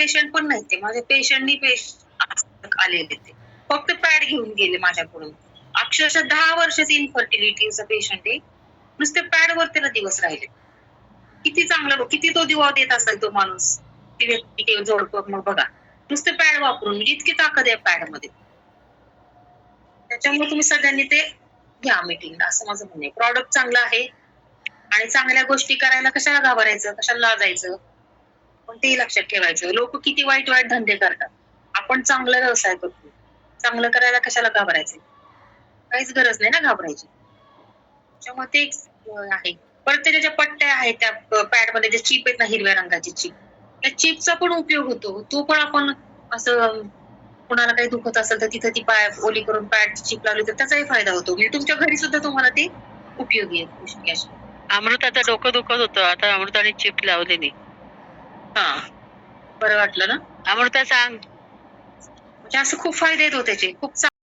Patient पण नाही, ते माझे पेशंटनी आलेले ते फक्त पॅड घेऊन गेले माझ्याकडून. अक्षरशः 10 वर्षाची इन्फर्टिलिटीचा पेशंट आहे. नुसते पॅडवर त्याला दिवस राहिले. किती चांगलं, किती तो दिवा देत असेल तो माणूस, ती व्यक्ती जोडपं. मग बघा, नुसते पॅड वापरून म्हणजे इतकी ताकद आहे पॅडमध्ये. त्याच्यामुळे तुम्ही सगळ्यांनी ते घ्या मीटिंगला, असं माझं म्हणणं आहे. प्रॉडक्ट चांगलं आहे आणि चांगल्या गोष्टी करायला कशाला घाबरायचं, कशाला लाजायचं, पण ते लक्षात ठेवायचं. लोक किती वाईट वाईट धंदे करतात, आपण चांगला व्यवसाय करतो, चांगलं करायला कशाला घाबरायचं, काहीच गरज नाही ना घाबरायची. त्याच्यामुळे ते आहे. परत त्याच्या ज्या पट्ट्या आहेत त्या पॅडमध्ये, जे चिप आहेत ना, हिरव्या रंगाची चिप, त्या चिपचा पण उपयोग होतो. तो पण आपण असं कुणाला काही दुखत असेल तर तिथे ती पाय ओली करून पॅड चिप लावली तर त्याचाही फायदा होतो. म्हणजे तुमच्या घरी सुद्धा तुम्हाला ते उपयोगी आहे गोष्टी अशा. अमृताचं डोकं दुखत होतं, आता अमृताने चिप लावलेली. हा, बरं वाटलं ना? अमृता सांग. म्हणजे असं खूप फायदे आहेत हो त्याचे, खूप